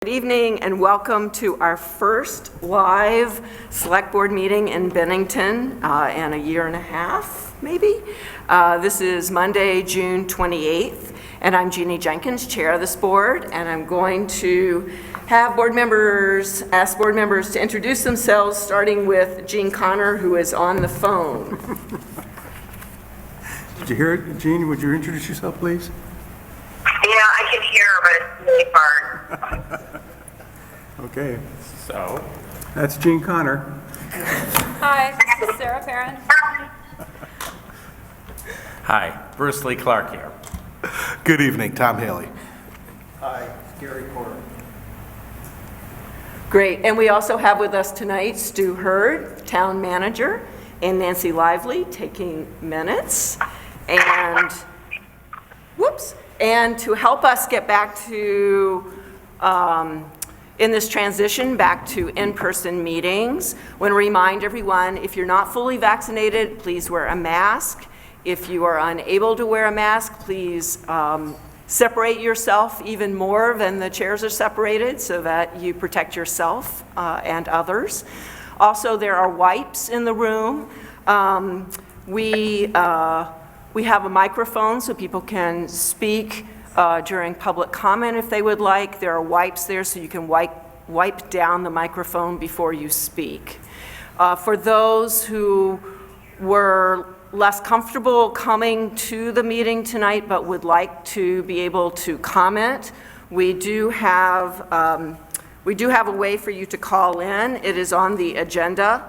Good evening and welcome to our first live select board meeting in Bennington in a year and a half, maybe. This is Monday, June 28th, and I'm Jeannie Jenkins, chair of this board, and I'm going to have ask board members to introduce themselves, starting with Jean Connor, who is on the phone. Did you hear it, Jean? Would you introduce yourself, please? Yeah, I can hear, but it's really hard. Okay, So, that's Jean Connor. Hi, this is Sarah Perrin. hi, Bruce Lee Clark here. Good evening, Tom Haley. Great, and we also have with us tonight Stu Hurd, town manager, and Nancy Lively taking minutes. And, and to help us get back to, in this transition back to in-person meetings, I want to remind everyone, if you're not fully vaccinated, please wear a mask. If you are unable to wear a mask, please separate yourself even more than the chairs are separated so that you protect yourself and others. Also, there are wipes in the room. We have a microphone so people can speak during public comment if they would like. There are wipes there so you can wipe down the microphone before you speak. For those who were less comfortable coming to the meeting tonight but would like to be able to comment, we do have a way for you to call in. It is on the agenda.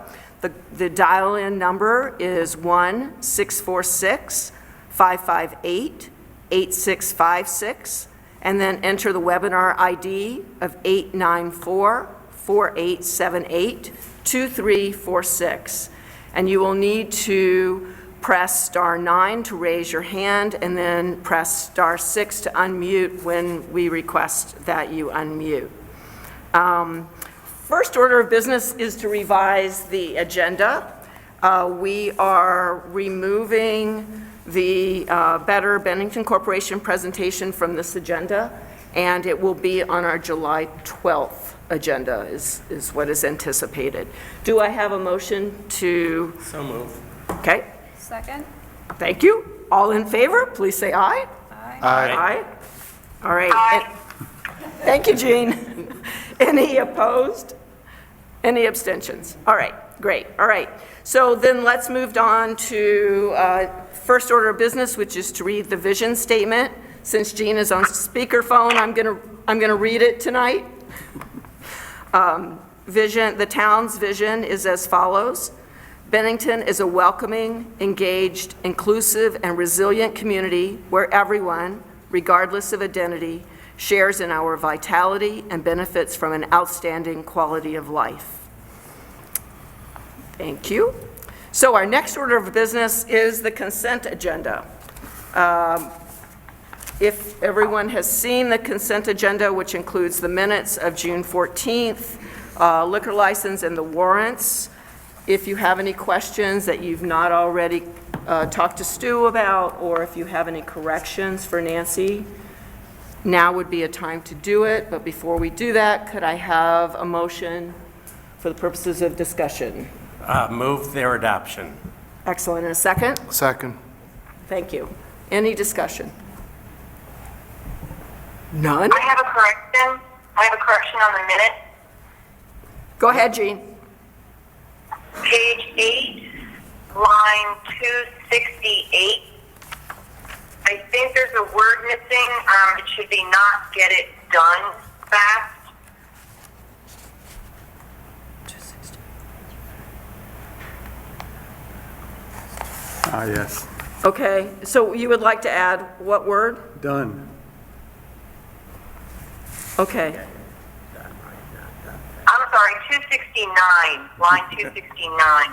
The dial-in number is 1-646-558-8656, and then enter the webinar ID of 894-4878-2346. And you will need to press *9 to raise your hand, and then press *6 to unmute when we request that you unmute. First order of business is to revise the agenda. We are removing the Better Bennington Corporation presentation from this agenda, and it will be on our July 12th agenda is what is anticipated. Do I have a motion to? So move. Okay, Second. thank you. All in favor, please say aye. Aye. Aye. All right. Aye. Thank you, Jean. Any opposed? Any abstentions? All right, great. All right. So then let's move on to first order of business, which is to read the vision statement. Since Jean is on speakerphone, I'm gonna read it tonight. The town's vision is as follows. Bennington is a welcoming, engaged, inclusive, and resilient community where everyone, regardless of identity, shares in our vitality and benefits from an outstanding quality of life. Thank you. So our next order of business is the consent agenda. If everyone has seen the consent agenda, which includes the minutes of June 14th, liquor license and the warrants, if you have any questions that you've not already talked to Stu about, or if you have any corrections for Nancy, now would be a time to do it. But before we do that, could I have a motion for the purposes of discussion? Move their adoption. Excellent. And a second? Second. Thank you. Any discussion? None? I have a correction on the minute. Go ahead, Jean. Page 8, line 268. I think there's a word missing. It should be not get it done fast. Yes. Okay, so you would like to add what word? Done. Okay. I'm sorry, 269, line 269.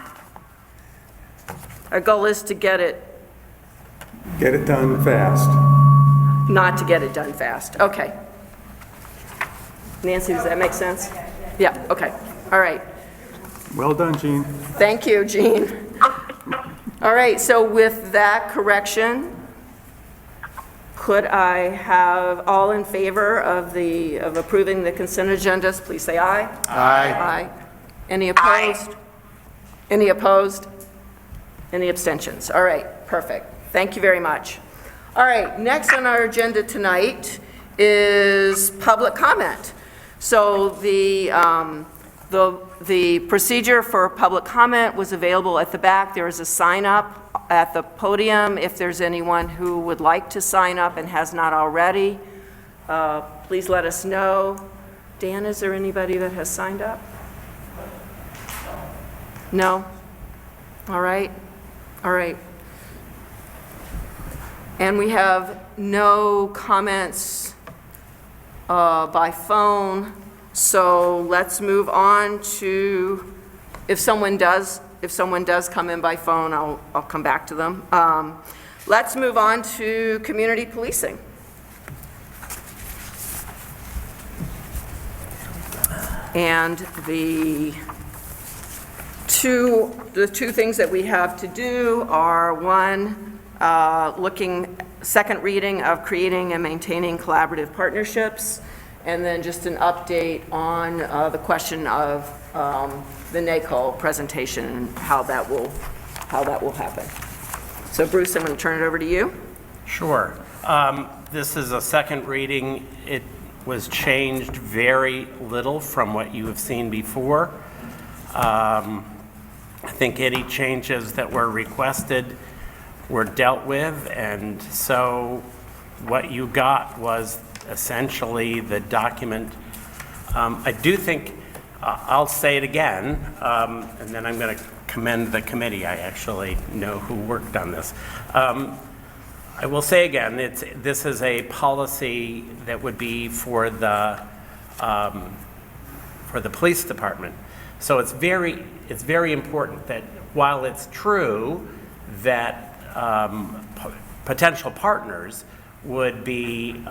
Our goal is to get it, Get it done fast. not to get it done fast. Okay. Nancy, does that make sense? Yeah, okay. All right. Well done, Jean. Thank you, Jean. All right, so with that correction, Could I have all in favor of approving the consent agendas, please say aye. Aye. Aye. Any opposed? Any opposed? Any abstentions? All right, perfect. Thank you very much. All right, next on our agenda tonight is public comment. So the procedure for public comment was available at the back. There is a sign up at the podium if there's anyone who would like to sign up and has not already. Please let us know. Dan, is there anybody that has signed up? No? All right. All right. And we have no comments by phone, so let's move on to, if someone does come in by phone, I'll come back to them. Let's move on to community policing. And the two things that we have to do are, one, second reading of creating and maintaining collaborative partnerships, and then just an update on the question of the NACOL presentation and how that will happen. So Bruce, I'm going to turn it over to you. Sure. This is a second reading. It was changed very little from what you have seen before. I think any changes that were requested were dealt with, and so what you got was essentially the document. I do think, I'll say it again, and then I'm going to commend the committee. I actually know who worked on this. I will say again, this is a policy that would be for the police department. So it's very important that while it's true that potential partners would be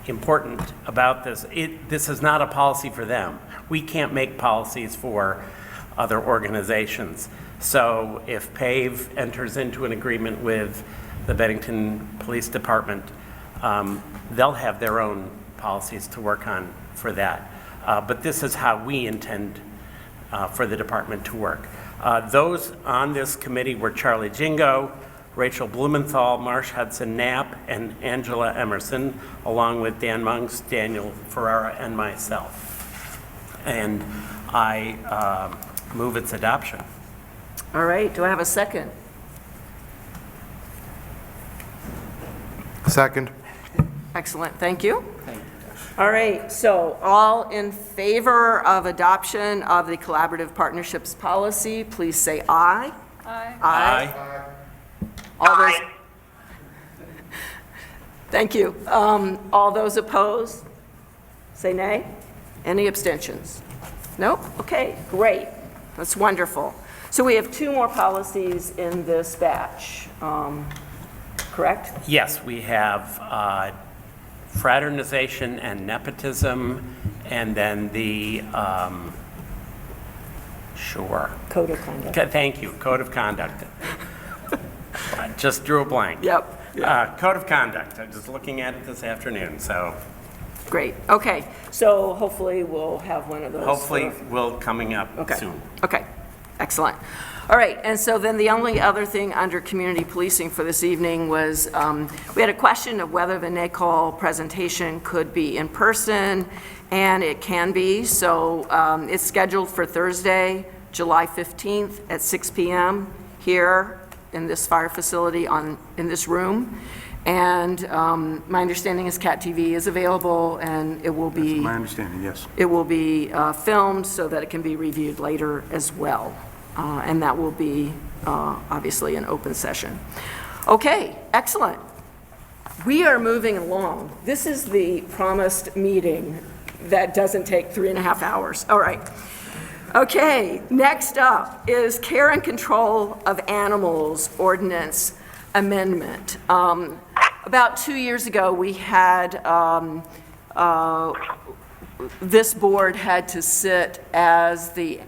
important about this, this is not a policy for them. We can't make policies for other organizations. So if PAVE enters into an agreement with the Bennington Police Department, they'll have their own policies to work on for that. But this is how we intend for the department to work. Those on this committee were Charlie Jingo, Rachel Blumenthal, Marsh Hudson Knapp, and Angela Emerson, along with Dan Monks, Daniel Ferrara, and myself. And I move its adoption. All right, do I have a second? Second. Excellent, thank you. All right, so all in favor of adoption of the collaborative partnerships policy, please say aye. Aye. Aye. All those, Aye. thank you. All those opposed, say nay. Any abstentions? Nope, okay, great. That's wonderful. So we have two more policies in this batch, correct? Yes, we have fraternization and nepotism, and then the, sure. Code of conduct. Thank you, Code of Conduct. I just drew a blank. Yep. Code of Conduct, I'm just looking at it this afternoon, so Great, okay. So hopefully we'll have one of those. hopefully will coming up Okay. soon. Okay, excellent. All right, and so then the only other thing under community policing for this evening was, we had a question of whether the NACOL presentation could be in person, and it can be. So it's scheduled for Thursday, July 15th at 6 p.m. here in this fire facility in this room. And my understanding is CAT TV is available, and it will be... My understanding, yes. It will be filmed so that it can be reviewed later as well. And that will be obviously an open session. Okay, excellent. We are moving along. This is the promised meeting that doesn't take 3.5 hours. All right. Okay, next up is Care and Control of Animals Ordinance Amendment. About 2 years ago, we had, this board had to sit as the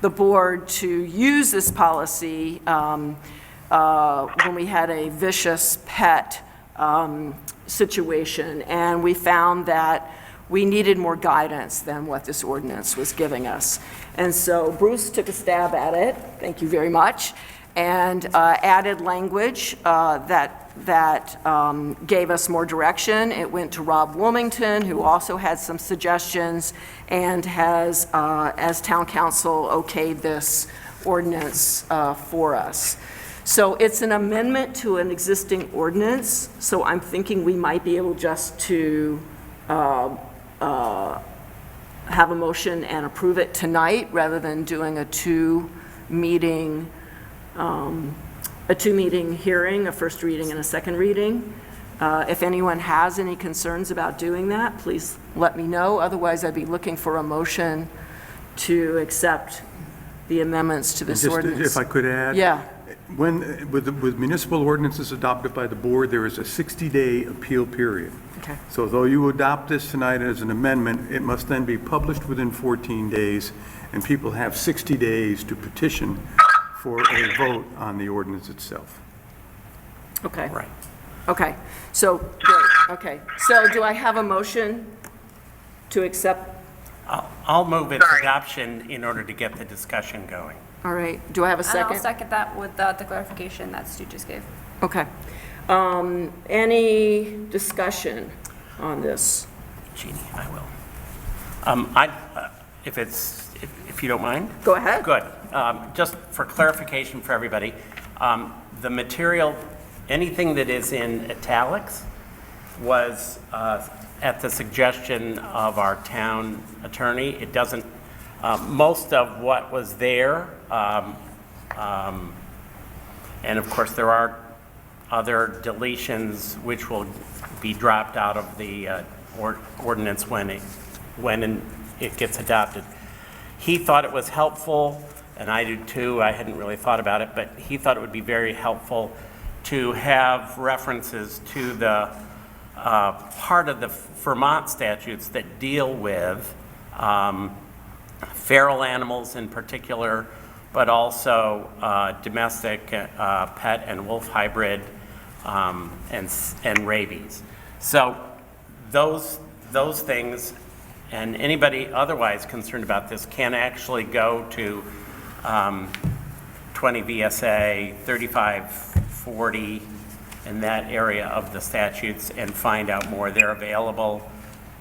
board to use this policy when we had a vicious pet situation, and we found that we needed more guidance than what this ordinance was giving us. And so Bruce took a stab at it, thank you very much, and added language that gave us more direction. It went to Rob Wilmington, who also had some suggestions, and has, as town council, okayed this ordinance for us. So it's an amendment to an existing ordinance, so I'm thinking we might be able just to have a motion and approve it tonight, rather than doing a two-meeting hearing, a first reading and a second reading. If anyone has any concerns about doing that, please let me know. Otherwise, I'd be looking for a motion to accept the amendments to this Just ordinance. if I could add? Yeah, With municipal ordinances adopted by the board, there is a 60-day appeal period. okay. So though you adopt this tonight as an amendment, it must then be published within 14 days, and people have 60 days to petition for a vote on the ordinance itself. Okay. Right. Okay, so, great, okay. So do I have a motion to accept? I'll move its Sorry. adoption in order to get the discussion going. All right, do I have a And I'll second? second that with the clarification that Stu just gave. Okay. Any discussion on this? Jeannie, I will. If you don't mind? Go ahead. Good. Just for clarification for everybody, the material, anything that is in italics was at the suggestion of our town attorney. It doesn't, most of what was there, and of course there are other deletions which will be dropped out of the ordinance when it gets adopted. He thought it was helpful, and I do too. I hadn't really thought about it, but he thought it would be very helpful to have references to the part of the Vermont statutes that deal with feral animals in particular, but also domestic pet and wolf hybrid and rabies. So those things, and anybody otherwise concerned about this can actually go to 20 VSA 3540 in that area of the statutes and find out more. They're available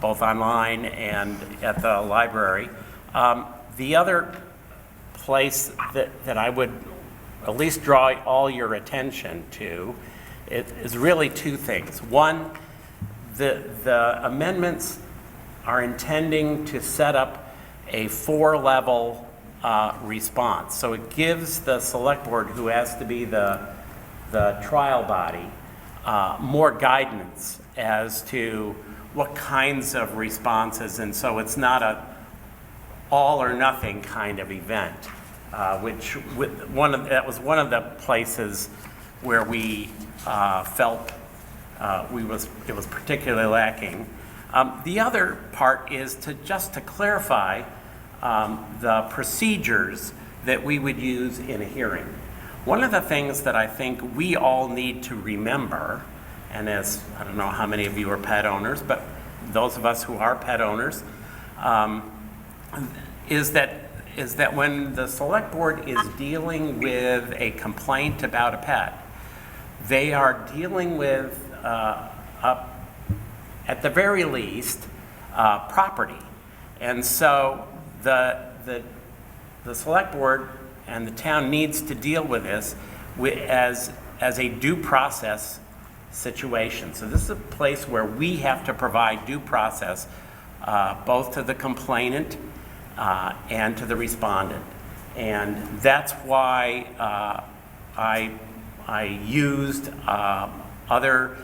both online and at the library. The other place that I would at least draw all your attention to is really two things. One, the amendments are intending to set up a 4-level response. So it gives the select board, who has to be the trial body, more guidance as to what kinds of responses, and so it's not a all or nothing kind of event, that was one of the places where we felt it was particularly lacking. The other part is to clarify the procedures that we would use in a hearing. One of the things that I think we all need to remember, and as I don't know how many of you are pet owners, but those of us who are pet owners, is that when the select board is dealing with a complaint about a pet, they are dealing with, at the very least, property. And so the select board and the town needs to deal with this as a due process situation. So this is a place where we have to provide due process both to the complainant and to the respondent. And that's why I used other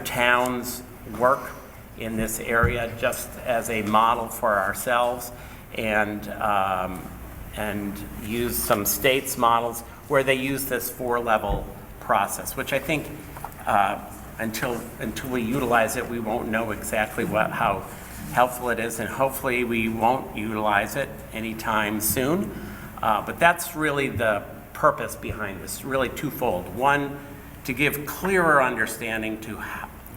towns' work in this area just as a model for ourselves, and use some states' models where they use this 4-level process, which I think until we utilize it, we won't know exactly how helpful it is, and hopefully we won't utilize it anytime soon. But that's really the purpose behind this, really twofold. One, to give clearer understanding to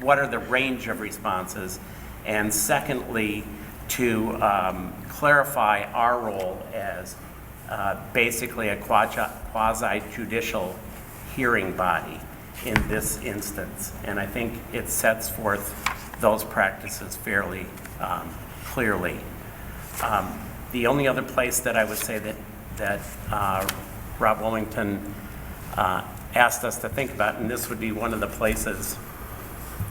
what are the range of responses, and secondly, to clarify our role as basically a quasi-judicial hearing body in this instance. And I think it sets forth those practices fairly clearly. The only other place that I would say that Rob Wilmington asked us to think about, and this would be one of the places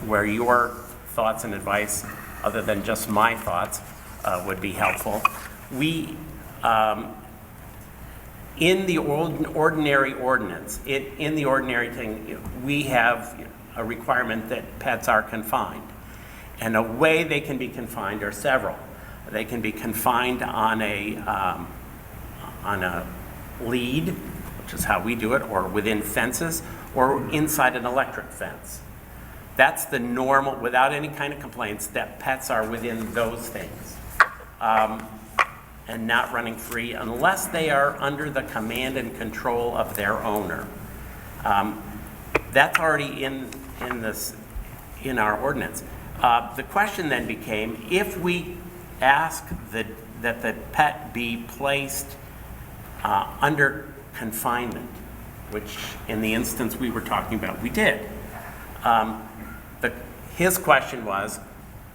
where your thoughts and advice, other than just my thoughts, would be helpful. We, in the ordinary ordinance, in the ordinary thing, we have a requirement that pets are confined. And a way they can be confined are several. They can be confined on a lead, which is how we do it, or within fences, or inside an electric fence. That's the normal, without any kind of complaints, that pets are within those things. And not running free unless they are under the command and control of their owner. That's already in our ordinance. The question then became, if we ask that the pet be placed under confinement, which in the instance we were talking about, we did. His question was,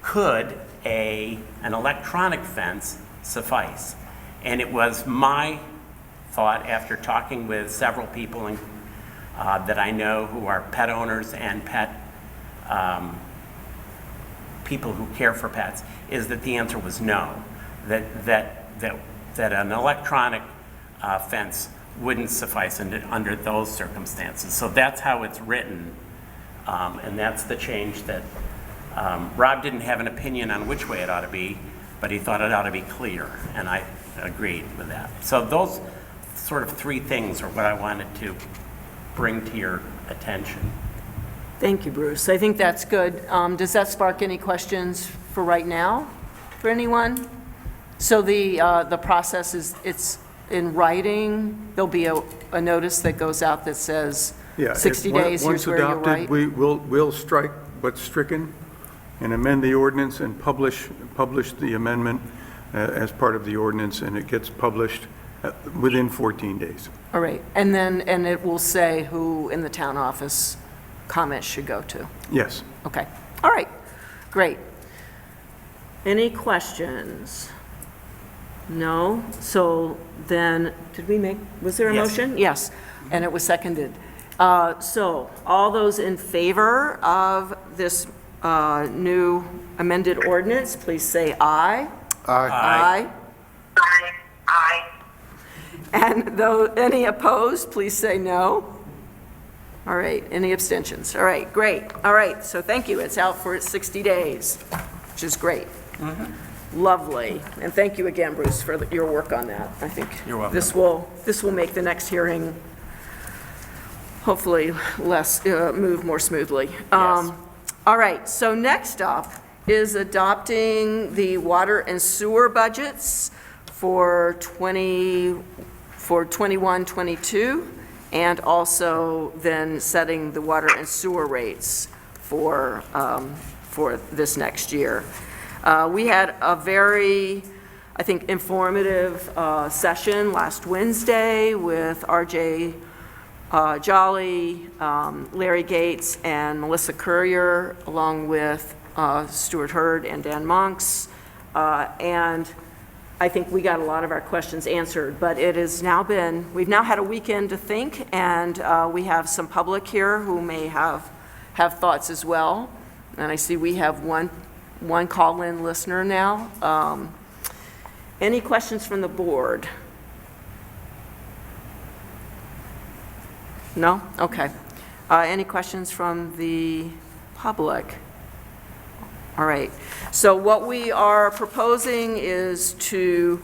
could an electronic fence suffice? And it was my thought, after talking with several people that I know who are pet owners and pet people who care for pets, is that the answer was no, that an electronic fence wouldn't suffice under those circumstances. So that's how it's written, and that's the change that Rob didn't have an opinion on which way it ought to be, but he thought it ought to be clear, and I agreed with that. So those sort of three things are what I wanted to bring to your attention. Thank you, Bruce. I think that's good. Does that spark any questions for right now, for anyone? So the process is, it's in writing. There'll be a notice that goes out that says 60 days, here's where you're right. Once adopted, we'll strike what's stricken and amend the ordinance and publish the amendment as part of the ordinance, and it gets published within 14 days. All right, and it will say who in the town office comments should go to. Yes. Okay, all right, great. Any questions? No? So then, was there a Yes. motion? Yes, and it was seconded. So all those in favor of this new amended ordinance, please say aye. Aye. Aye. Aye. And any opposed, please say no. All right, any abstentions? All right, great. All right, so thank you. It's out for 60 days, which is great. Lovely. And thank you again, Bruce, for your work on that. I think You're welcome. this will make the next hearing hopefully move more smoothly. Yes. All right, so next up is adopting the water and sewer budgets for 21-22, and also then setting the water and sewer rates for this next year. We had a very, I think, informative session last Wednesday with RJ Jolly, Larry Gates, and Melissa Courier, along with Stuart Hurd and Dan Monks. And I think we got a lot of our questions answered, but we've now had a weekend to think, and we have some public here who may have thoughts as well. And I see we have one call-in listener now. Any questions from the board? No? Okay. Any questions from the public? All right. So what we are proposing is to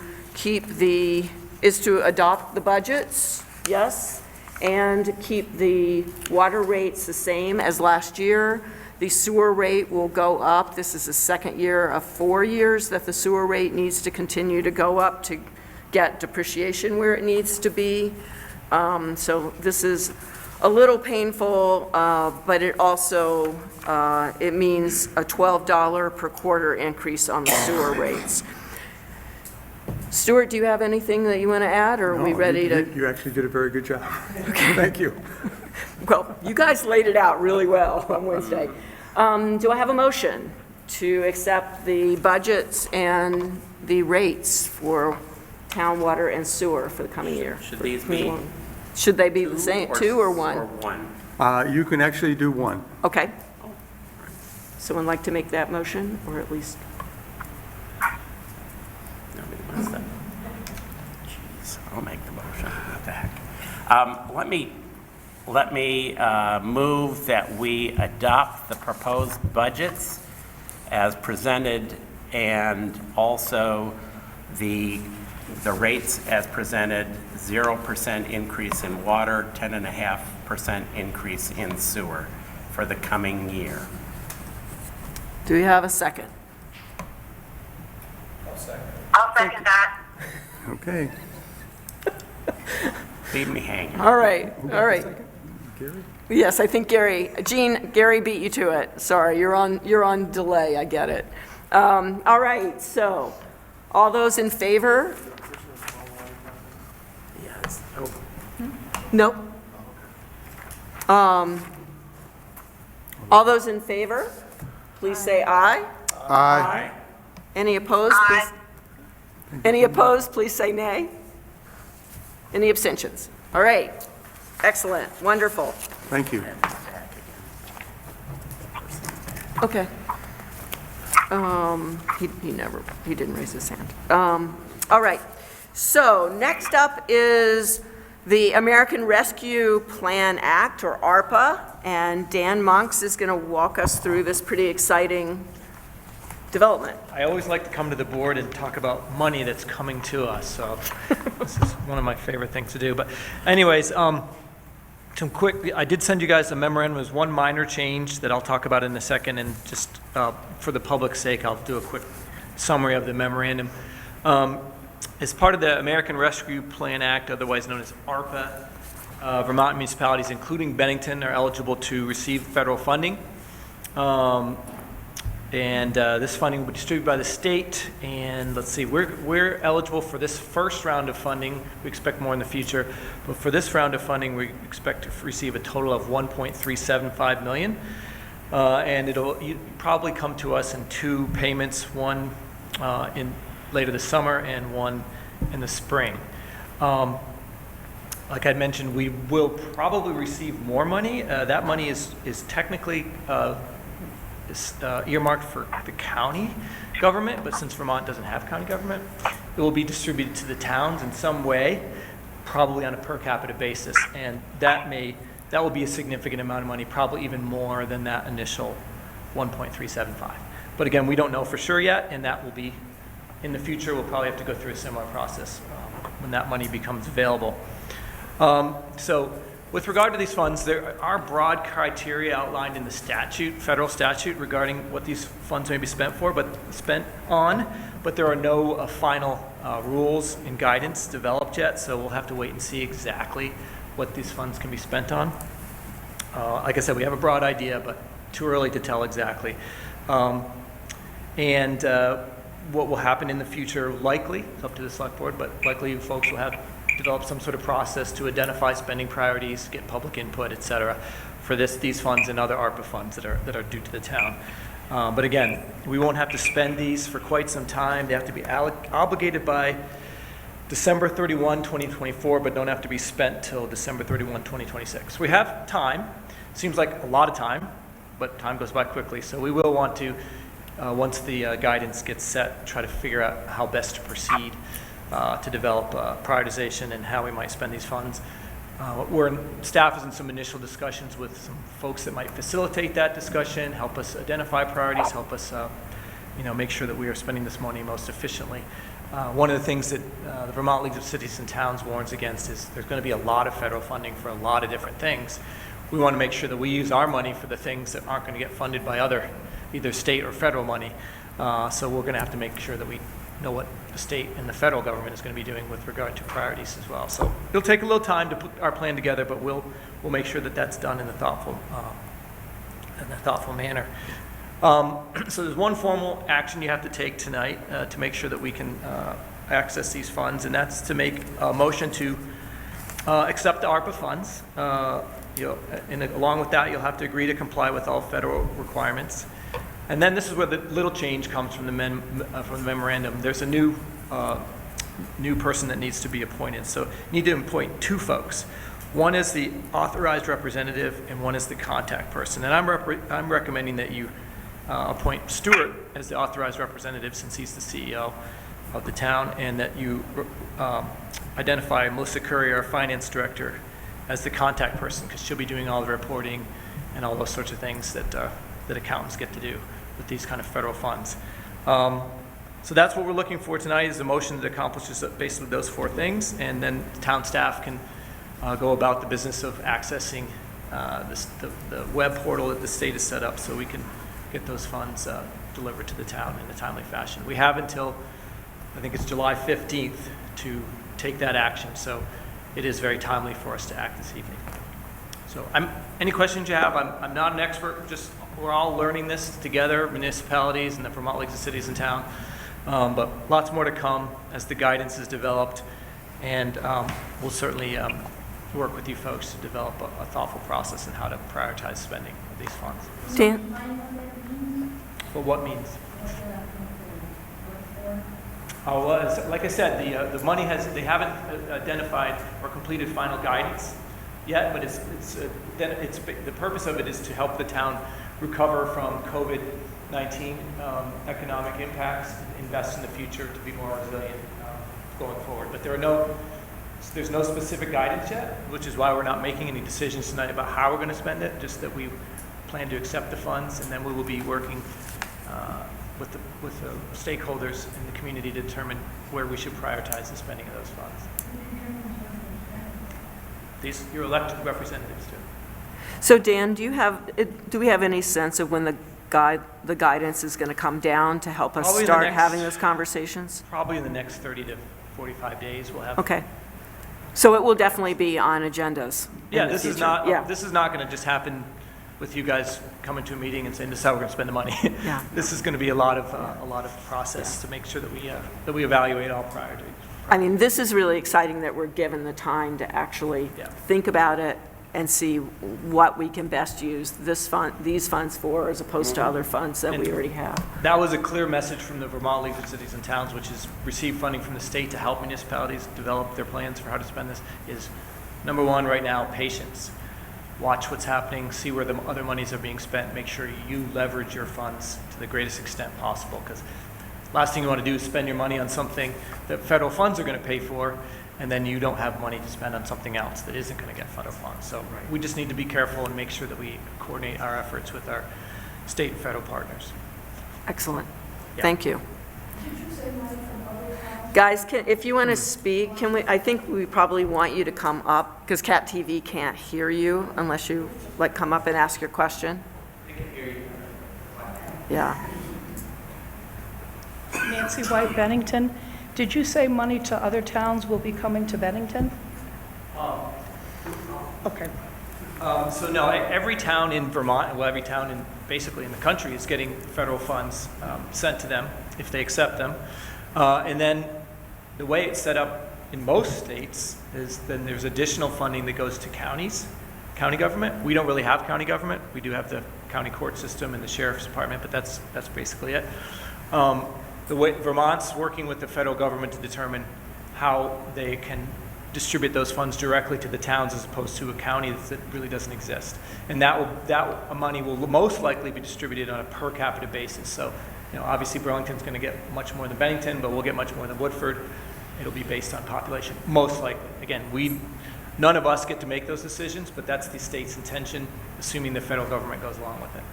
adopt the budgets, yes, and keep the water rates the same as last year. The sewer rate will go up. This is the second year of 4 years that the sewer rate needs to continue to go up to get depreciation where it needs to be. So this is a little painful, but it also, it means a $12 per quarter increase on the sewer rates. Stuart, do you have anything that you want to add, or are we No, ready to? You actually did a very good job. Thank you. Well, you guys laid it out really well on Wednesday. Do I have a motion to accept the budgets and the rates for town water and sewer for the coming year? Should these be Should they be the same, two or one? Or one. You can actually do one. Okay. Someone like to make that motion, or at least, Nobody wants that. Jeez, I'll make the motion. What the heck? Let me move that we adopt the proposed budgets as presented, and also the rates as presented, 0% increase in water, 10.5% increase in sewer for the coming year. do we have a second? I'll second that. Okay. Leave me hanging. All right, all right. Gary? Yes, I think Gary beat you to it. Sorry, you're on delay, I get it. All right, so, all those in favor? Yes. Oh, Nope. All those in favor, please say aye. Aye. Any opposed? Aye. Any opposed, please say nay. Any abstentions? All right, excellent, wonderful. Thank you. Okay. He didn't raise his hand. All right, so next up is the American Rescue Plan Act, or ARPA, and Dan Monks is going to walk us through this pretty exciting development. I always like to come to the board and talk about money that's coming to us, so this is one of my favorite things to do. But anyways, I did send you guys a memorandum. There's one minor change that I'll talk about in a second, and just for the public's sake, I'll do a quick summary of the memorandum. As part of the American Rescue Plan Act, otherwise known as ARPA, Vermont municipalities, including Bennington, are eligible to receive federal funding. This funding will be distributed by the state, and let's see, we're eligible for this first round of funding. We expect more in the future, but for this round of funding, we expect to receive a total of $1.375 million, and it'll probably come to us in two payments, one in later this summer and one in the spring. Like I mentioned, we will probably receive more money. That money is technically earmarked for the county government, but since Vermont doesn't have county government, it will be distributed to the towns in some way, probably on a per capita basis, and that will be a significant amount of money, probably even more than that initial 1.375. But again, we don't know for sure yet, and that will be in the future. We'll probably have to go through a similar process when that money becomes available. So with regard to these funds, there are broad criteria outlined in the statute, federal statute, regarding what these funds may be spent on, but there are no final rules and guidance developed yet, so we'll have to wait and see exactly what these funds can be spent on. Like I said, we have a broad idea, but too early to tell exactly. What will happen in the future, likely, it's up to the select board, but likely you folks will have developed some sort of process to identify spending priorities, get public input, et cetera, for these funds and other ARPA funds that are due to the town. But again, we won't have to spend these for quite some time. They have to be obligated by December 31, 2024, but don't have to be spent till December 31, 2026. We have time. Seems like a lot of time, but time goes by quickly. So we will want to, once the guidance gets set, try to figure out how best to proceed to develop prioritization and how we might spend these funds. Staff is in some initial discussions with some folks that might facilitate that discussion, help us identify priorities, help us make sure that we are spending this money most efficiently. One of the things that the Vermont League of Cities and Towns warns against is there's going to be a lot of federal funding for a lot of different things. We want to make sure that we use our money for the things that aren't going to get funded by either state or federal money. So we're going to have to make sure that we know what the state and the federal government is going to be doing with regard to priorities as well. So it'll take a little time to put our plan together, but we'll make sure that that's done in a thoughtful manner. So there's one formal action you have to take tonight to make sure that we can access these funds, and that's to make a motion to accept the ARPA funds. And along with that, you'll have to agree to comply with all federal requirements. And then this is where the little change comes from the memorandum. There's a new person that needs to be appointed. So you need to appoint two folks. One is the authorized representative, and one is the contact person. And I'm recommending that you appoint Stuart as the authorized representative, since he's the CEO of the town, and that you identify Melissa Curry, our finance director, as the contact person, because she'll be doing all the reporting and all those sorts of things that accountants get to do with these kind of federal funds. So that's what we're looking for tonight, is a motion that accomplishes basically those four things, and then town staff can go about the business of accessing the web portal that the state has set up, so we can get those funds delivered to the town in a timely fashion. We have until, I think it's July 15th, to take that action, so it is very timely for us to act this evening. So any questions you have? I'm not an expert, just we're all learning this together, municipalities and the Vermont Leagues of Cities and Town, but lots more to come as the guidance is developed, and we'll certainly work with you folks to develop a thoughtful process on how to prioritize spending of these funds. Dan? But what means? Oh, well, like I said, the money they haven't identified or completed final guidance yet, but the purpose of it is to help the town recover from COVID-19 economic impacts, invest in the future to be more resilient going forward. But there's no specific guidance yet, which is why we're not making any decisions tonight about how we're going to spend it, just that we plan to accept the funds, and then we will be working with the stakeholders in the community to determine where we should prioritize the spending of those funds. Your elected representatives do. So Dan, do we have any sense of when the guidance is going to come down to help us Probably start having those conversations? Probably in the next 30 to 45 days we'll have. Okay. So it will definitely be on agendas. Yeah, this is not going to just happen with you guys coming to a meeting and saying this is how we're going to spend the money. Yeah. This is going to be a lot of process to make sure that we evaluate all priorities. I mean, this is really exciting that we're given the time to actually think about it and see what we can best use these funds for, as opposed to other funds that we already have. That was a clear message from the Vermont League of Cities and Towns, which has received funding from the state to help municipalities develop their plans for how to spend this, is number one right now, patience. Watch what's happening, see where the other monies are being spent, make sure you leverage your funds to the greatest extent possible, because last thing you want to do is spend your money on something that federal funds are going to pay for, and then you don't have money to spend on something else that isn't going to get federal funds. So we just need to be careful and make sure that we coordinate our efforts with our state and federal partners. Excellent. Yeah. Thank you. Guys, if you want to speak, I think we probably want you to come up, because Cat TV can't hear you unless you come up and ask your question. They can hear you. Yeah. Nancy White, Bennington. Did you say money to other towns will be coming to Bennington? Okay. So no, every town in Vermont, well, every town basically in the country is getting federal funds sent to them if they accept them. And then the way it's set up in most states is then there's additional funding that goes to counties, county government. We don't really have county government. We do have the county court system and the sheriff's department, but that's basically it. The way Vermont's working with the federal government to determine how they can distribute those funds directly to the towns as opposed to a county that really doesn't exist. And that money will most likely be distributed on a per capita basis. So, obviously Burlington's going to get much more than Bennington, but we'll get much more than Woodford. It'll be based on population, most likely. Again, none of us get to make those decisions, but that's the state's intention, assuming the federal government goes along with it.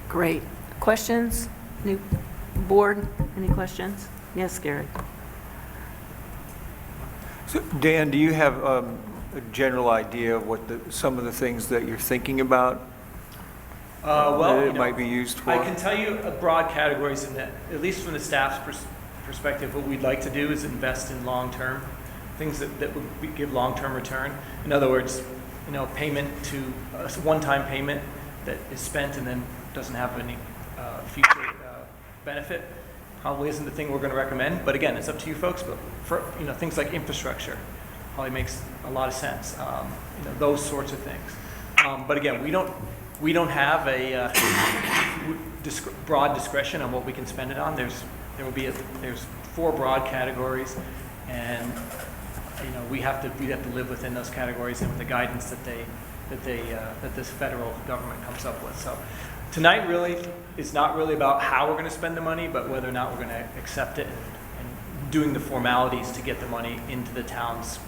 Great. Questions? New board, any questions? Yes, Gary. So, Dan, do you have a general idea of what some of the things that you're thinking about Well, that you it know, might be used for? I can tell you broad categories in that, at least from the staff's perspective, what we'd like to do is invest in long-term, things that would give long-term return. In other words, you know, payment to, a one-time payment that is spent and then doesn't have any future benefit probably isn't the thing we're going to recommend. But again, it's up to you folks. But for, you know, things like infrastructure probably makes a lot of sense. You know, those sorts of things. But again, we don't have a broad discretion on what we can spend it on. There's 4 broad categories, and you know, we have to live within those categories and with the guidance that this federal government comes up with. So tonight really is not really about how we're going to spend the money, but whether or not we're going to accept it and doing the formalities to get the money into the town's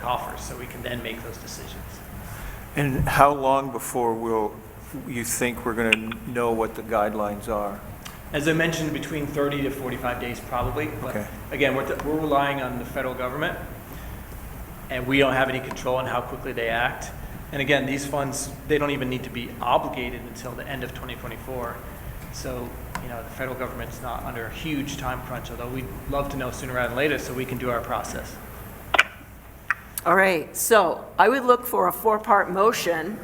coffers so we can then make those decisions. And how long before you think we're going to know what the guidelines are? As I mentioned, between 30 to 45 days probably. But Okay. again, we're relying on the federal government, and we don't have any control on how quickly they act. And again, these funds, they don't even need to be obligated until the end of 2024. So, you know, the federal government's not under a huge time crunch, although we'd love to know sooner rather than later so we can do our process. All right, so I would look for a 4-part motion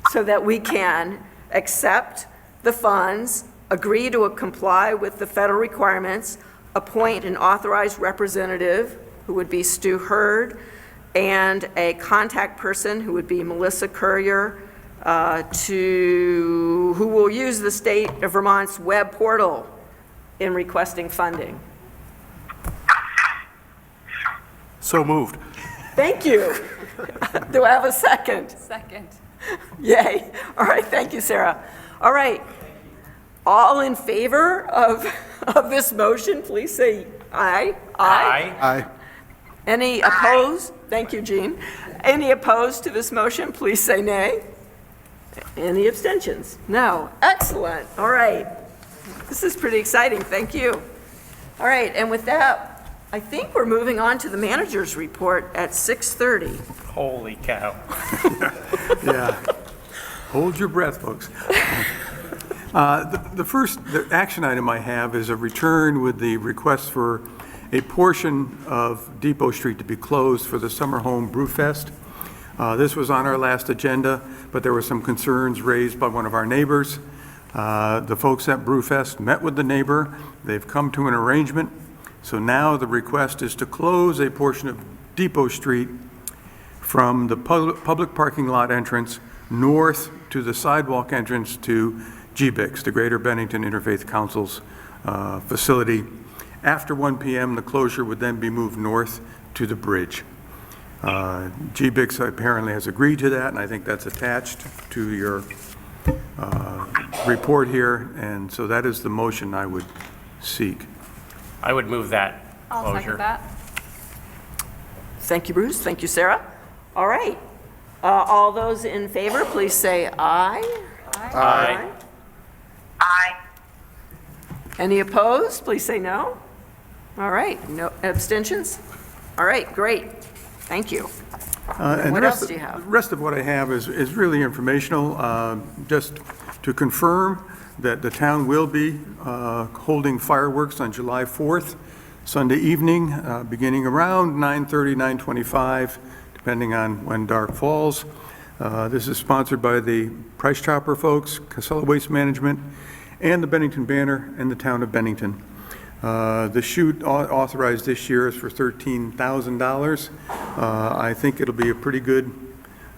so that we can accept the funds, agree to comply with the federal requirements, appoint an authorized representative, who would be Stu Hurd, and a contact person, who would be Melissa Courier, who will use the state of Vermont's web portal in requesting funding. So moved. Thank you. Do I have a second? Second. Yay. All right, thank you, Sarah. All right. All in favor of this motion, please say aye. Aye. Any opposed? Thank you, Jean. Any opposed to this motion, please say nay. Any abstentions? No. Excellent. All right. This is pretty exciting. Thank you. All right, and with that, I think we're moving on to the manager's report at 6:30. Holy cow. Yeah. Hold your breath, folks. The action item I have is a return with the request for a portion of Depot Street to be closed for the Summer Home Brew Fest. This was on our last agenda, but there were some concerns raised by one of our neighbors. The folks at Brewfest met with the neighbor. They've come to an arrangement. So now the request is to close a portion of Depot Street from the public parking lot entrance north to the sidewalk entrance to GBIC's, the Greater Bennington Interfaith Council's facility. After 1 p.m., the closure would then be moved north to the bridge. GBIC's apparently has agreed to that, and I think that's attached to your report here, and so that is the motion I would seek. I would move that I'll closure. second that. Thank you, Bruce. Thank you, Sarah. All right. All those in favor, please say aye. Aye. Aye. Any opposed? Please say no. All right. No abstentions? All right, great. Thank you. And What the else rest- do you have? The rest of what I have is really informational, just to confirm that the town will be holding fireworks on July 4th, Sunday evening, beginning around 9:30, 9:25, depending on when dark falls. This is sponsored by the Price Chopper folks, Casella Waste Management, and the Bennington Banner and the town of Bennington. The shoot authorized this year is for $13,000. I think it'll be a pretty good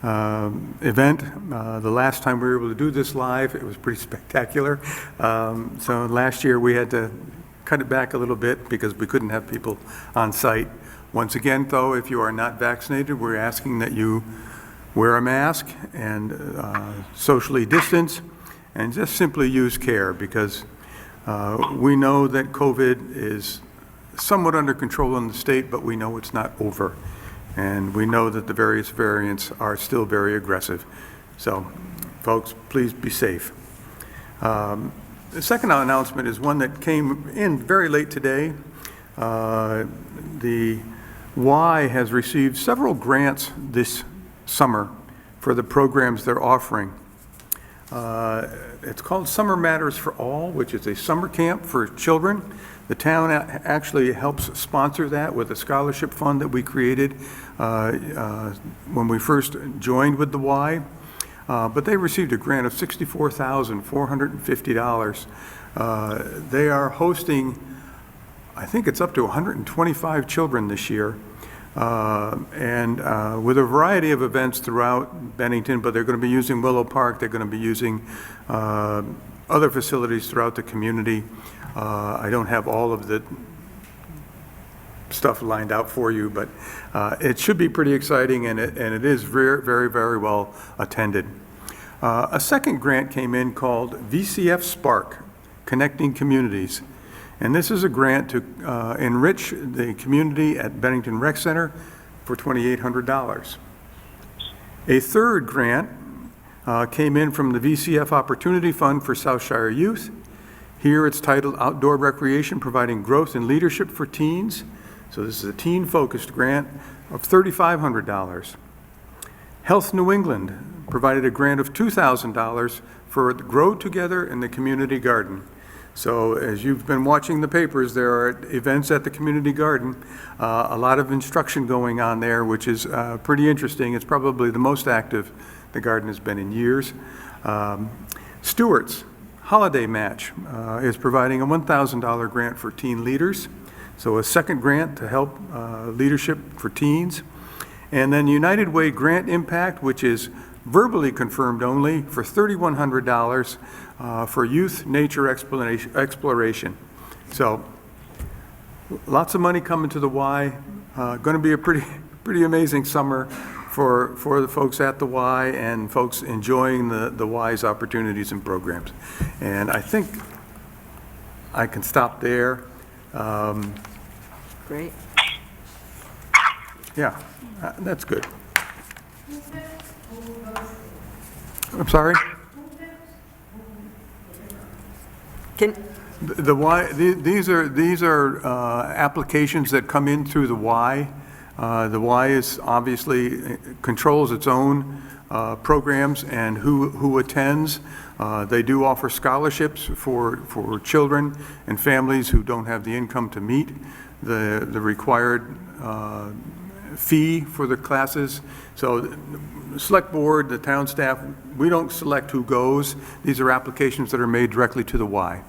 event. The last time we were able to do this live, it was pretty spectacular. So last year we had to cut it back a little bit because we couldn't have people on site. Once again, though, if you are not vaccinated, we're asking that you wear a mask and socially distance and just simply use care, because we know that COVID is somewhat under control in the state, but we know it's not over. And we know that the various variants are still very aggressive. So, folks, please be safe. The second announcement is one that came in very late today. The Y has received several grants this summer for the programs they're offering. It's called Summer Matters for All, which is a summer camp for children. The town actually helps sponsor that with a scholarship fund that we created when we first joined with the Y. But they received a grant of $64,450. They are hosting, I think it's up to 125 children this year, and with a variety of events throughout Bennington, but they're going to be using Willow Park, they're going to be using other facilities throughout the community. I don't have all of the stuff lined out for you, but it should be pretty exciting, and it is very, very, very well attended. A second grant came in called VCF Spark, Connecting Communities. And this is a grant to enrich the community at Bennington Rec Center for $2,800. A third grant came in from the VCF Opportunity Fund for Southshire Youth. Here it's titled Outdoor Recreation, Providing Growth and Leadership for Teens. So this is a teen-focused grant of $3,500. Health New England provided a grant of $2,000 for Grow Together in the Community Garden. So as you've been watching the papers, there are events at the community garden, a lot of instruction going on there, which is pretty interesting. It's probably the most active the garden has been in years. Stewart's Holiday Match is providing a $1,000 grant for teen leaders. So a second grant to help leadership for teens. And then United Way Grant Impact, which is verbally confirmed only, for $3,100 for youth nature exploration. So lots of money coming to the Y. Going to be a pretty amazing summer for the folks at the Y and folks enjoying the Y's opportunities and programs. And I think I can stop there. Great. Yeah, that's good. I'm sorry? The Y, these are applications that come in through the Y. The Y is obviously controls its own programs and who attends. They do offer scholarships for children and families who don't have the income to meet the required fee for the classes. So the select board, the town staff, we don't select who goes. These are applications that are made directly to the Y.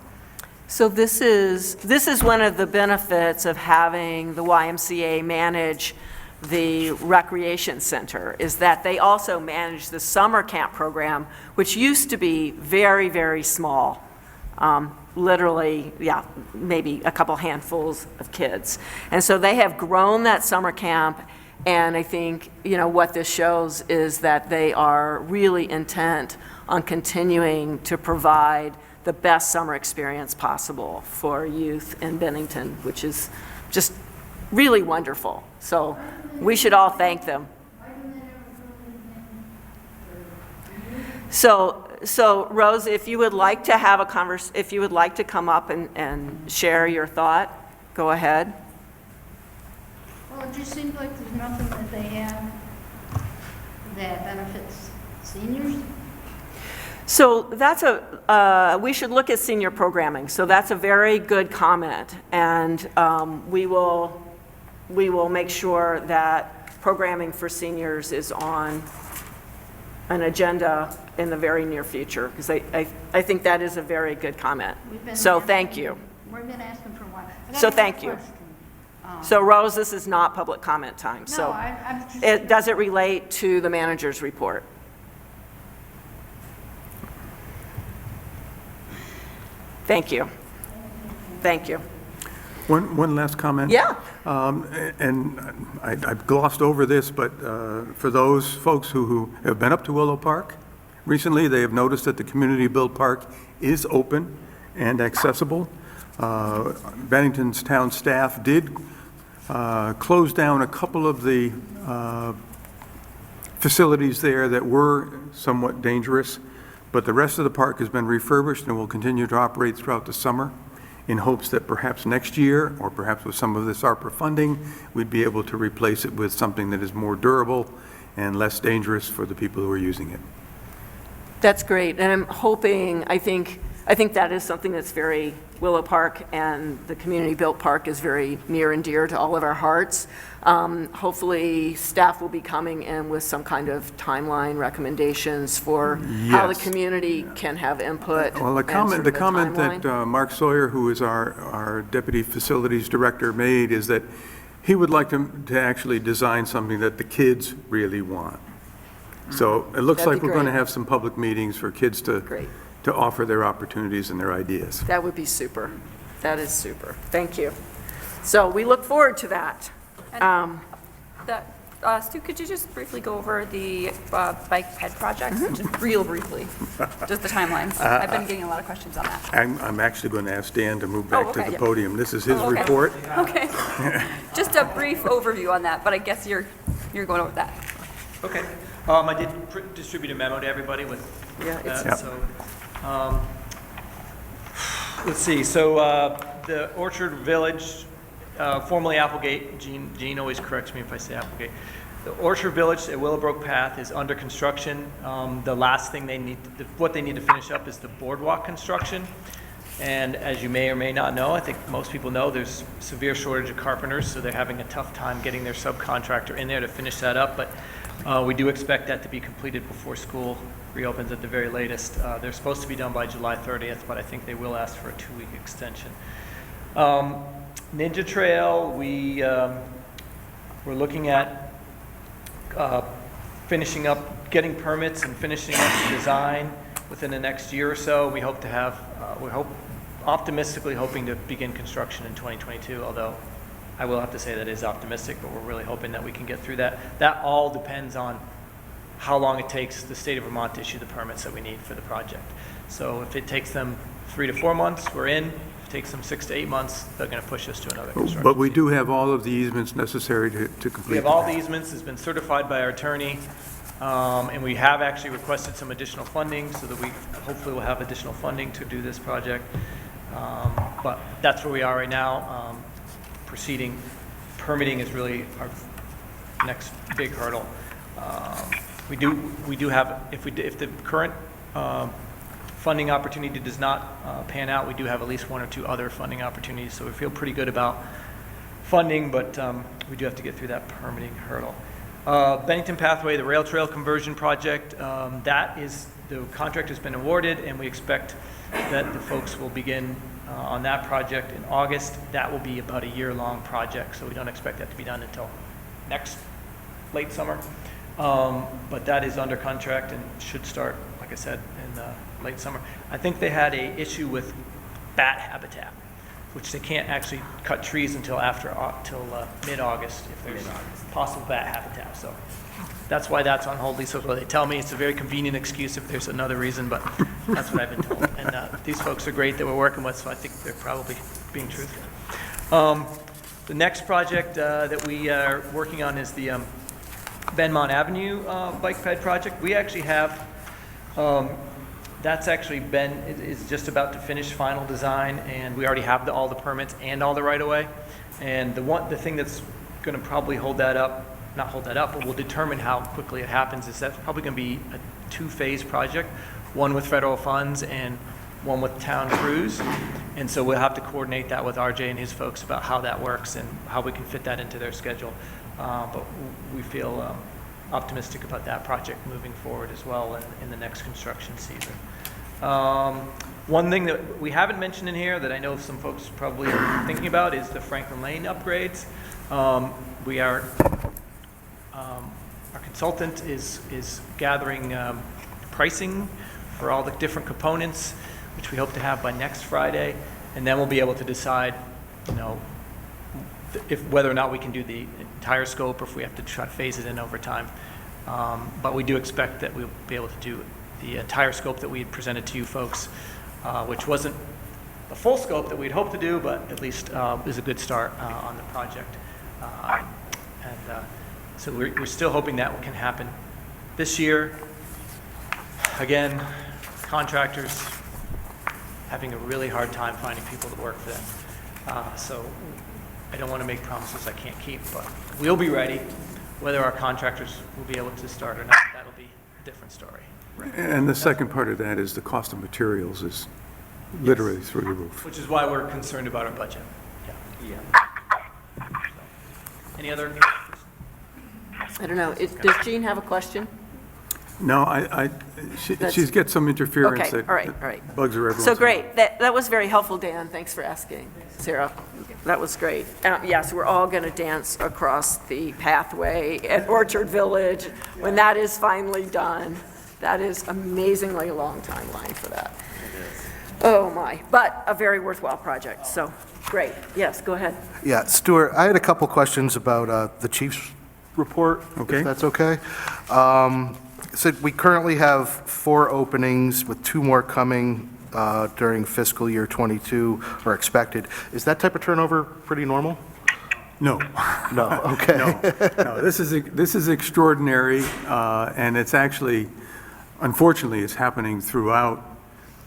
So this is one of the benefits of having the YMCA manage the recreation center, is that they also manage the summer camp program, which used to be very, very small. Literally, yeah, maybe a couple handfuls of kids. And so they have grown that summer camp, and I think, what this shows is that they are really intent on continuing to provide the best summer experience possible for youth in Bennington, which is just really wonderful. So we should all thank them. So Rose, if you would like to have if you would like to come up and share your thought, go ahead. Well, it just seems like there's nothing that they have that benefits seniors. So that's we should look at senior programming. So that's a very good comment, and we will make sure that programming for seniors is on an agenda in the very near future, because I think that is a very good comment. So thank you. We've been asking for a while. So thank you. So Rose, this is not public comment time. No, So I'm just. does it relate to the manager's report? Thank you. Thank you. One last comment. Yeah. And I've glossed over this, but for those folks who have been up to Willow Park recently, they have noticed that the community-built park is open and accessible. Bennington's town staff did close down a couple of the facilities there that were somewhat dangerous, but the rest of the park has been refurbished and will continue to operate throughout the summer, in hopes that perhaps next year, or perhaps with some of this ARPA funding, we'd be able to replace it with something that is more durable and less dangerous for the people who are using it. That's great, and I'm hoping, I think that is something that's very, Willow Park and the community-built park is very near and dear to all of our hearts. Hopefully, staff will be coming in with some kind of timeline recommendations for how the Yes. community can have input. Well, the and sort of a comment that timeline. Mark Sawyer, who is our Deputy Facilities Director, made is that he would like to actually design something that the kids really want. So it looks That'd like be we're going to great. have some public meetings for kids Great. to offer their opportunities and their ideas. That would be super. That is super. Thank you. So we look forward to that. Stu, could you just briefly go over the bike ped project, just real briefly? Just the timelines. I've been getting a lot of questions on that. I'm actually going to ask Dan to move back to okay. the podium. This is his Oh, okay. report. Okay. Just a brief overview on that, but I guess you're going over that. Okay. I did distribute a memo to everybody with Yeah, it's- that, so, let's see, so, the Orchard Village, formerly Applegate, Gene always corrects me if I say Applegate. The Orchard Village at Willowbrook Path is under construction. The last thing what they need to finish up is the boardwalk construction. And as you may or may not know, I think most people know, there's severe shortage of carpenters, so they're having a tough time getting their subcontractor in there to finish that up. But we do expect that to be completed before school reopens at the very latest. They're supposed to be done by July 30th, but I think they will ask for a 2-week extension. Ninja Trail, we're looking at finishing up, getting permits and finishing up the design within the next year or so. We hope to have, optimistically hoping to begin construction in 2022, although I will have to say that is optimistic, but we're really hoping that we can get through that. That all depends on how long it takes the state of Vermont to issue the permits that we need for the project. So if it takes them 3 to 4 months, we're in. If it takes them 6 to 8 months, they're going to push us to another construction. But we season. do have all of the easements necessary to complete. We have all the easements, it's been certified by our attorney, and we have actually requested some additional funding so that we hopefully will have additional funding to do this project. But that's where we are right now. Proceeding, permitting is really our next big hurdle. We do have, if the current funding opportunity does not pan out, we do have at least 1 or 2 other funding opportunities, so we feel pretty good about funding, but we do have to get through that permitting hurdle. Bennington Pathway, the rail trail conversion project, the contract has been awarded, and we expect that the folks will begin on that project in August. That will be about a year-long project, so we don't expect that to be done until next late summer. But that is under contract and should start, like I said, in late summer. I think they had a issue with bat habitat, which they can't actually cut trees until mid-August if there's possible bat habitat. So that's why that's on hold. Lisa, what they tell me, it's a very convenient excuse if there's another reason, but that's what I've been told. And these folks are great that we're working with, so I think they're probably being truthful. The next project that we are working on is the Benmont Avenue bike ped project. We actually have, that's actually is just about to finish final design, and we already have all the permits and all the right-of-way. And the thing that's going to probably hold that up, not hold that up, but will determine how quickly it happens, is that's probably going to be a 2-phase project, one with federal funds and one with town crews. And so we'll have to coordinate that with RJ and his folks about how that works and how we can fit that into their schedule. But we feel optimistic about that project moving forward as well in the next construction season. One thing that we haven't mentioned in here that I know some folks probably are thinking about is the Franklin Lane upgrades. Our consultant is gathering pricing for all the different components, which we hope to have by next Friday, and then we'll be able to decide, whether or not we can do the entire scope or if we have to try to phase it in over time. But we do expect that we'll be able to do the entire scope that we had presented to you folks, which wasn't the full scope that we'd hoped to do, but at least is a good start on the project. So we're still hoping that can happen this year. Again, contractors having a really hard time finding people to work for them. So I don't want to make promises I can't keep, but we'll be ready. Whether our contractors will be able to start or not, that'll be a different story. And the second part of that is the cost of materials is literally through the roof. Which is why we're concerned about our budget. Yeah. Any other? I don't know, does Jean have a question? No, she's got some interference Okay, that all right. that bugs her every once So in a while. great, that was very helpful, Dan, thanks for asking, Sarah. That was great. Yes, we're all going to dance across the pathway at Orchard Village when that is finally done. That is amazingly a long timeline for that. Oh, my, but a very worthwhile project, so, great. Yes, go ahead. Yeah, Stuart, I had a couple questions about the chief's report, Okay. if that's okay. So we currently have 4 openings with 2 more coming during fiscal year '22 or expected. Is that type of turnover pretty normal? No. No, okay. No, this is extraordinary, and it's actually, unfortunately, it's happening throughout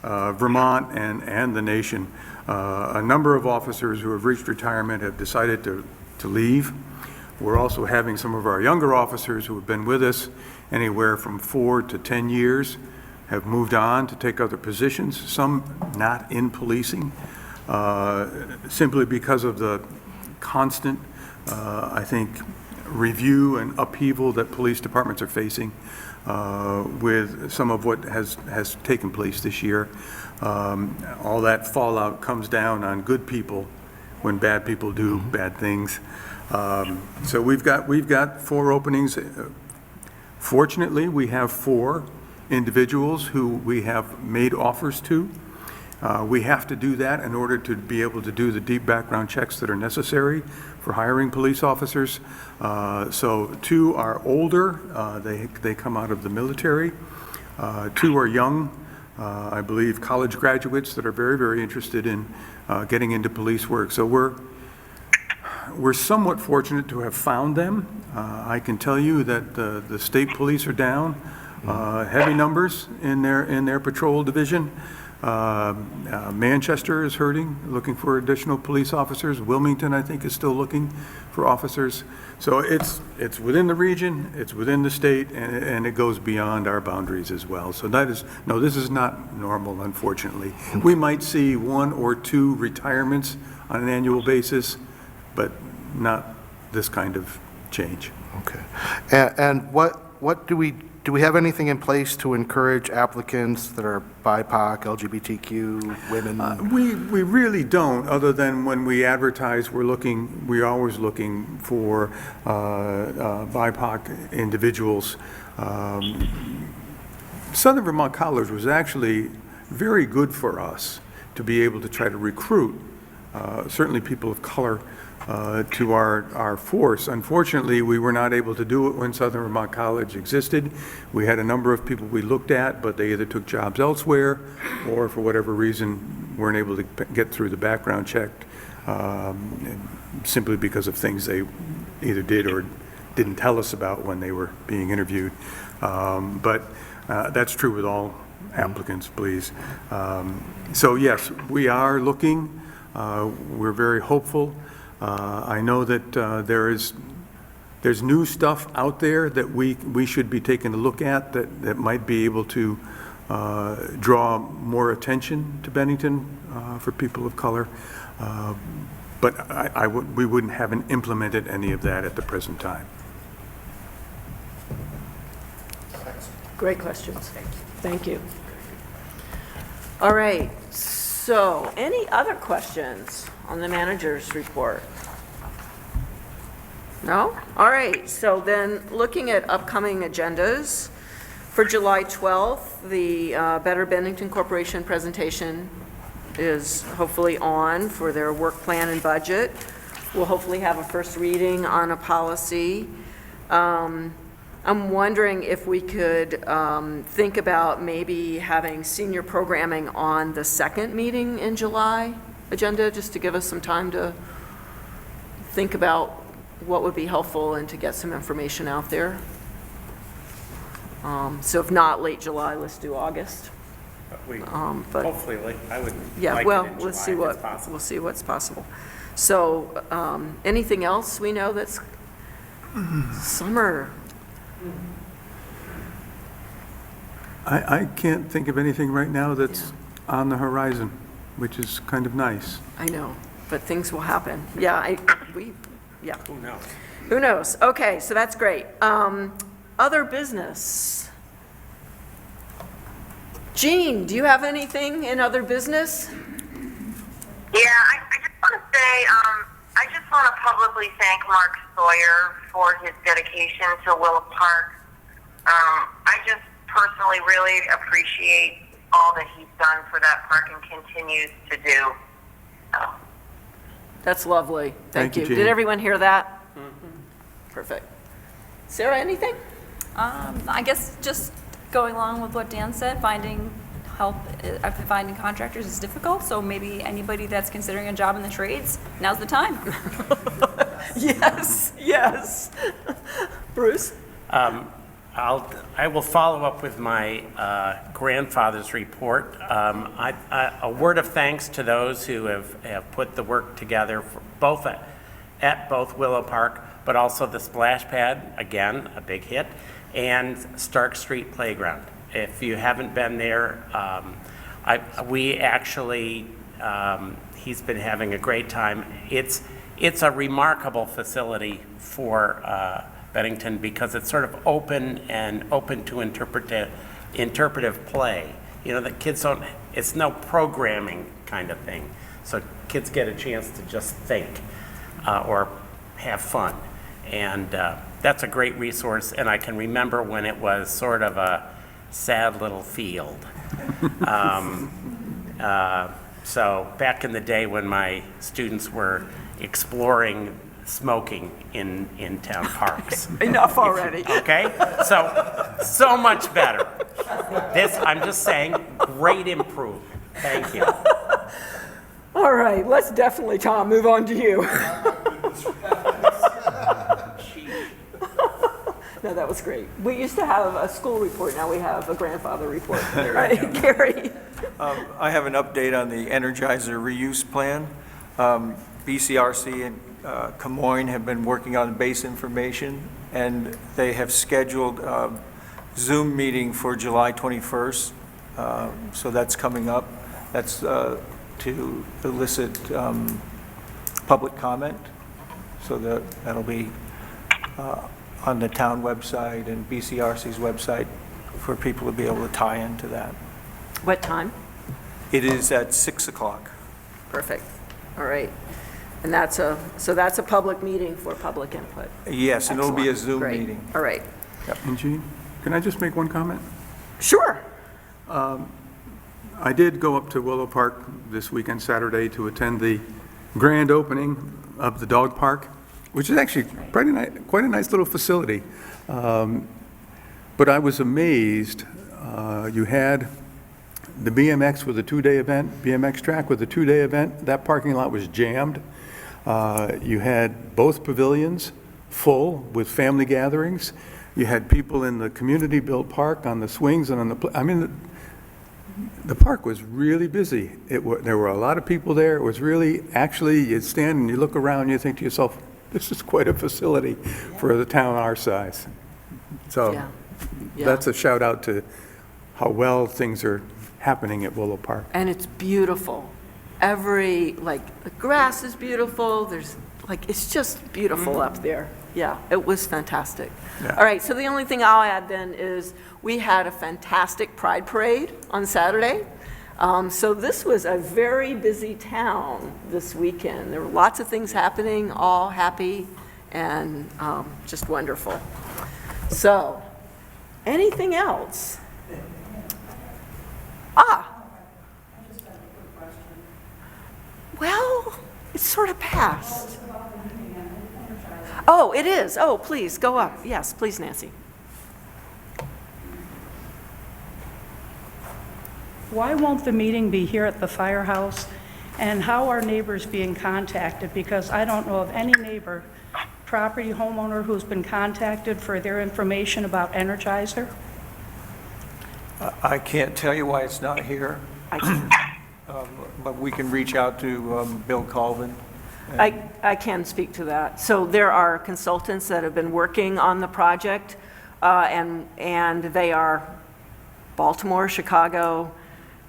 Vermont and the nation. A number of officers who have reached retirement have decided to leave. We're also having some of our younger officers who have been with us anywhere from 4 to 10 years have moved on to take other positions, some not in policing, simply because of the constant, I think, review and upheaval that police departments are facing with some of what has taken place this year. All that fallout comes down on good people when bad people do bad things. So we've got 4 openings. Fortunately, we have 4 individuals who we have made offers to. We have to do that in order to be able to do the deep background checks that are necessary for hiring police officers. So 2 are older. They come out of the military. 2 are young, I believe college graduates that are very, very interested in getting into police work. So we're somewhat fortunate to have found them. I can tell you that the state police are down, heavy numbers in their patrol division. Manchester is hurting, looking for additional police officers. Wilmington, I think, is still looking for officers. So it's within the region, it's within the state, and it goes beyond our boundaries as well. So this is not normal, unfortunately. We might see 1 or 2 retirements on an annual basis, but not this kind of change. Okay. And what do we have anything in place to encourage applicants that are BIPOC, LGBTQ, women? We really don't, other than when we advertise, we're always looking for BIPOC individuals. Southern Vermont College was actually very good for us to be able to try to recruit certainly people of color to our force. Unfortunately, we were not able to do it when Southern Vermont College existed. We had a number of people we looked at, but they either took jobs elsewhere or for whatever reason weren't able to get through the background check simply because of things they either did or didn't tell us about when they were being interviewed. But that's true with all applicants, please. So yes, we are looking. We're very hopeful. I know that there's new stuff out there that we should be taking a look at that might be able to draw more attention to Bennington for people of color. But we haven't implemented any of that at the present time. Great questions. Thank you. All right, so any other questions on the manager's report? No? All right, so then looking at upcoming agendas, for July 12th, the Better Bennington Corporation presentation is hopefully on for their work plan and budget. We'll hopefully have a first reading on a policy. I'm wondering if we could think about maybe having senior programming on the second meeting in July agenda, just to give us some time to think about what would be helpful and to get some information out there. So if not late July, let's do August. But Hopefully, I would yeah, like well, it in let's July see if it's possible. we'll see what's possible. So anything else we know that's summer? I can't think of anything right now that's on the horizon, which is kind of nice. I know, but things will happen. Yeah, yeah. Who knows? Who knows? Okay, so that's great. Other business. Jean, do you have anything in other business? Yeah, I just want to say, I just want to publicly thank Mark Sawyer for his dedication to Willow Park. I just personally really appreciate all that he's done for that park and continues to do. So. That's lovely. Thank you. Jean. Did everyone hear that? Perfect. Sarah, anything? I guess just going along with what Dan said, finding contractors is difficult, so maybe anybody that's considering a job in the trades, now's the time. Yes. Bruce? I will follow up with my grandfather's report. A word of thanks to those who have put the work together for at both Willow Park, but also the splash pad, again, a big hit, and Stark Street Playground. If you haven't been there, he's been having a great time. It's a remarkable facility for Bennington because it's sort of open to interpretive play. You know, the kids it's no programming kind of thing. So kids get a chance to just think or have fun. And that's a great resource. And I can remember when it was sort of a sad little field. So back in the day when my students were exploring smoking in town parks. Enough already. Okay? So much better. I'm just saying, great improvement. Thank you. All right, let's definitely, Tom, move on to you. No, that was great. We used to have a school report, now we have a grandfather report. Right, Gary? I have an update on the Energizer reuse plan. BCRC and Camoin have been working on base information, and they have scheduled a Zoom meeting for July 21st. So that's coming up. That's to elicit public comment. So that'll be on the town website and BCRC's website for people to be able to tie into that. What time? It is at 6 o'clock. Perfect. All right. And that's a public meeting for public input. Yes, and it'll be a Zoom Great. meeting. All right. And Jean, can I just make one comment? Sure. I did go up to Willow Park this weekend, Saturday, to attend the grand opening of the dog park, which is actually quite a nice little facility. But I was amazed. You had the BMX with a two-day event, BMX track with a two-day event. That parking lot was jammed. You had both pavilions full with family gatherings. You had people in the community-built park on the swings and on the park was really busy. There were a lot of people there. It was really, actually, you stand and you look around and you think to yourself, this is quite a facility for the town our size. So Yeah. that's a shout out to how well things are happening at Willow Park. And it's beautiful. The grass is beautiful. It's just beautiful up there. Yeah, it was fantastic. Yeah. All right, so the only thing I'll add then is we had a fantastic Pride Parade on Saturday. So this was a very busy town this weekend. There were lots of things happening, all happy and just wonderful. So, anything else? Well, it's sort of passed. Oh, it is. Oh, please, go up. Yes, please, Nancy. Why won't the meeting be here at the firehouse? And how are neighbors being contacted? Because I don't know of any neighbor, property homeowner who's been contacted for their information about Energizer. I can't tell you why it's not here, I can't. but we can reach out to Bill Colvin. I can speak to that. So there are consultants that have been working on the project, and they are Baltimore, Chicago.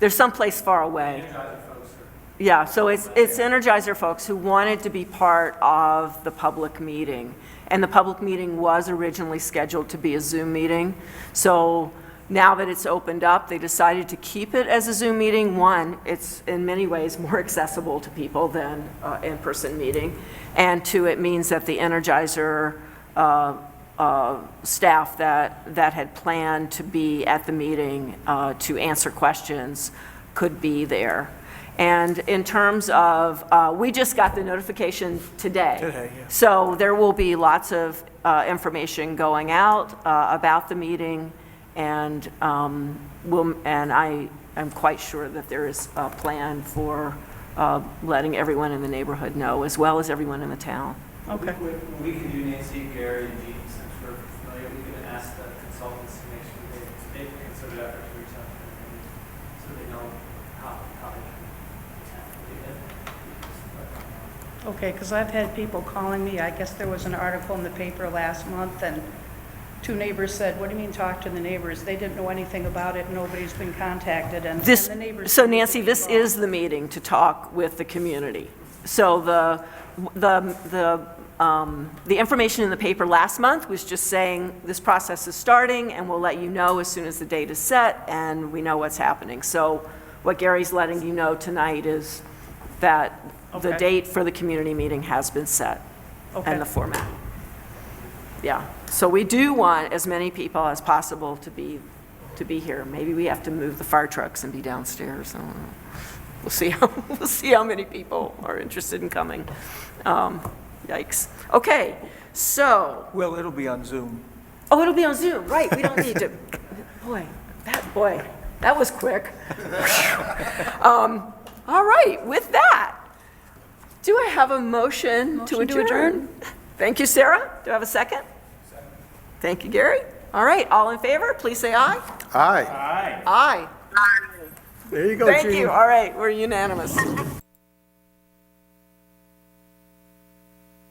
There's someplace far away. Yeah, so it's Energizer folks who wanted to be part of the public meeting. And the public meeting was originally scheduled to be a Zoom meeting. So now that it's opened up, they decided to keep it as a Zoom meeting. One, it's in many ways more accessible to people than in-person meeting. And two, it means that the Energizer staff that had planned to be at the meeting to answer questions could be there. And in terms of, we just got the notification today. Today, yeah. So there will be lots of information going out about the meeting, and I am quite sure that there is a plan for letting everyone in the neighborhood know, as well as everyone in the town. Okay. We can do Nancy, Gary, and Jean, since we're familiar, we can ask the consultants to make sure they take a concerted effort to reach out to their community, so they know how they can attend. Okay, because I've had people calling me, I guess there was an article in the paper last month, and two neighbors said, what do you mean talk to the neighbors? They didn't know anything about it, nobody's been contacted, and the neighbors... So Nancy, this is the meeting to talk with the community. So the information in the paper last month was just saying this process is starting, and we'll let you know as soon as the date is set and we know what's happening. So what Gary's letting you know tonight is that the Okay. date for the community meeting has been set Okay. and the format. Yeah, so we do want as many people as possible to be here. Maybe we have to move the fire trucks and be downstairs. I don't know. We'll see how many people are interested in coming. Yikes. Okay, so, Well, it'll be on Zoom. oh, it'll be on Zoom, right, we don't need to, boy, that was quick. All right, with that, do I have a motion to Motion to adjourn. Thank you, Sarah. Do I have a second? Second. Thank you, Gary. All right, all in favor, please say aye. Aye. Aye. There you go, Thank Gene. you, all right, we're unanimous.